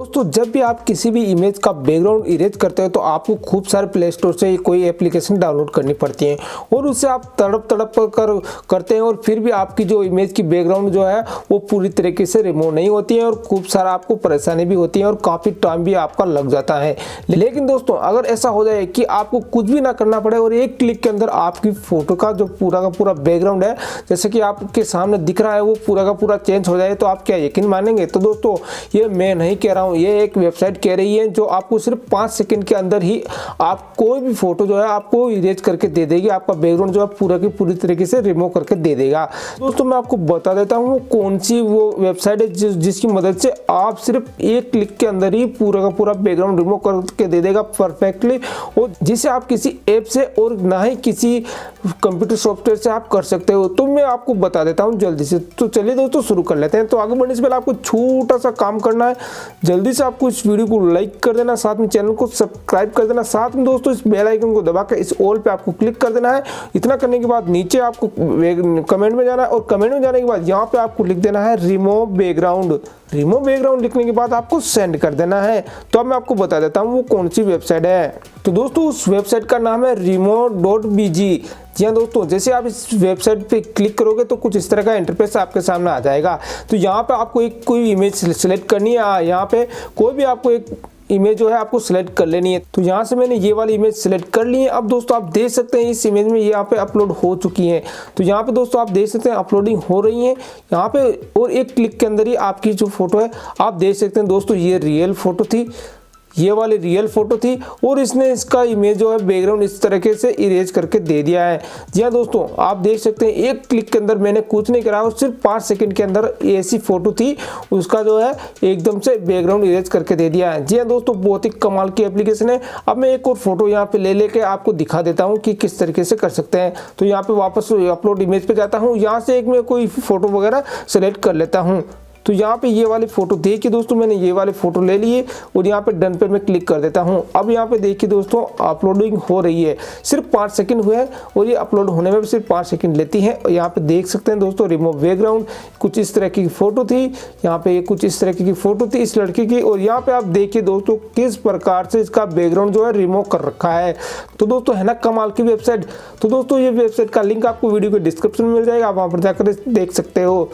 दोस्तों जब भी आप किसी भी इमेज का बैकग्राउंड इरेज करते हो तो आपको खूब सारे प्ले स्टोर से कोई एप्लीकेशन डाउनलोड करनी पड़ती है और उससे आप तड़प कर करते हैं और फिर भी आपकी जो इमेज की बैकग्राउंड जो है वो पूरी तरीके से रिमूव नहीं होती है और खूब सारा आपको परेशानी भी होती है और काफ़ी टाइम भी आपका लग जाता है। लेकिन दोस्तों अगर ऐसा हो जाए कि आपको कुछ भी ना करना पड़े और एक क्लिक के अंदर आपकी फ़ोटो का जो पूरा का पूरा बैकग्राउंड है जैसे कि आपके सामने दिख रहा है वो पूरा का पूरा चेंज हो जाए तो आप क्या यकीन मानेंगे? तो दोस्तों ये मैं नहीं कह रहा हूँ, ये एक वेबसाइट कह रही है जो आपको सिर्फ 5 सेकंड के अंदर ही आप कोई भी फोटो जो है आपको इरेज करके दे देगी, आपका बैकग्राउंड जो है पूरा की पूरी तरीके से रिमूव करके दे देगा। दोस्तों मैं आपको बता देता हूँ वो कौन सी वो वेबसाइट है जिसकी मदद से आप सिर्फ एक क्लिक के अंदर ही पूरा का पूरा बैकग्राउंड रिमूव करके दे देगा परफेक्टली, और जिसे आप किसी ऐप से और ना ही किसी कंप्यूटर सॉफ्टवेयर से आप कर सकते हो। तो मैं आपको बता देता हूँ जल्दी से। तो चलिए दोस्तों शुरू कर लेते हैं। तो आगे बढ़ने से पहले आपको छोटा सा काम करना है, जल्दी से आपको इस वीडियो को लाइक कर देना, साथ में चैनल को सब्सक्राइब कर देना, साथ में दोस्तों इस बेल आइकन को दबाकर इस ऑल पे आपको क्लिक कर देना है। इतना करने के बाद नीचे आपको कमेंट में जाना है और कमेंट में जाने के बाद यहाँ पे आपको लिख देना है रिमूव बैकग्राउंड। रिमूव बैकग्राउंड लिखने के बाद आपको सेंड कर देना है। तो अब मैं आपको बता देता हूँ वो कौन सी वेबसाइट है। तो दोस्तों उस वेबसाइट का नाम है remove.bg। जी हाँ दोस्तों, जैसे आप इस वेबसाइट पे क्लिक करोगे तो कुछ इस तरह का इंटरफेस आपके सामने आ जाएगा। तो यहाँ पे आपको एक कोई इमेज सिलेक्ट करनी है, यहाँ पे कोई भी आपको एक इमेज जो है आपको सिलेक्ट कर लेनी है। तो यहाँ से मैंने ये वाली इमेज सिलेक्ट कर ली है। अब दोस्तों आप देख सकते हैं इस इमेज में यहाँ पे अपलोड हो चुकी है। तो यहाँ पे दोस्तों आप देख सकते हैं अपलोडिंग हो रही है यहाँ पे, और एक क्लिक के अंदर ही आपकी जो फोटो है आप देख सकते हैं। दोस्तों ये रियल फोटो थी, ये वाली रियल फोटो थी और इसने इसका इमेज जो है बैकग्राउंड इस तरीके से इरेज करके दे दिया है। जी हाँ दोस्तों आप देख सकते हैं एक क्लिक के अंदर मैंने कुछ नहीं करा और सिर्फ 5 सेकंड के अंदर ऐसी फोटो थी उसका जो है एकदम से बैकग्राउंड इरेज करके दे दिया है। जी हाँ दोस्तों बहुत ही कमाल की एप्लीकेशन है। अब मैं एक और फोटो यहाँ पे ले लेके आपको दिखा देता हूँ कि किस तरीके से कर सकते हैं। तो यहाँ पे वापस अपलोड इमेज पे जाता हूँ, यहाँ से एक मैं कोई फोटो वगैरह सेलेक्ट कर लेता हूँ। तो यहाँ पे ये वाली फोटो देखिए दोस्तों, मैंने ये वाली फोटो ले ली है और यहाँ पे डन पे मैं क्लिक कर देता हूँ। अब यहाँ पे देखिए दोस्तों अपलोडिंग हो रही है, सिर्फ 5 सेकंड हुए हैं और ये अपलोड होने में भी सिर्फ 5 सेकंड लेती है। और यहाँ पे देख सकते हैं दोस्तों रिमूव बैकग्राउंड, कुछ इस तरह की फोटो थी, यहाँ पे कुछ इस तरह की फोटो थी इस लड़की की, और यहाँ पे आप देखिए दोस्तों किस प्रकार से इसका बैकग्राउंड जो है रिमूव कर रखा है। तो दोस्तों है ना कमाल की वेबसाइट। तो दोस्तों ये वेबसाइट का लिंक आपको वीडियो के डिस्क्रिप्शन में मिल जाएगा, आप वहाँ पर जाकर देख सकते हो।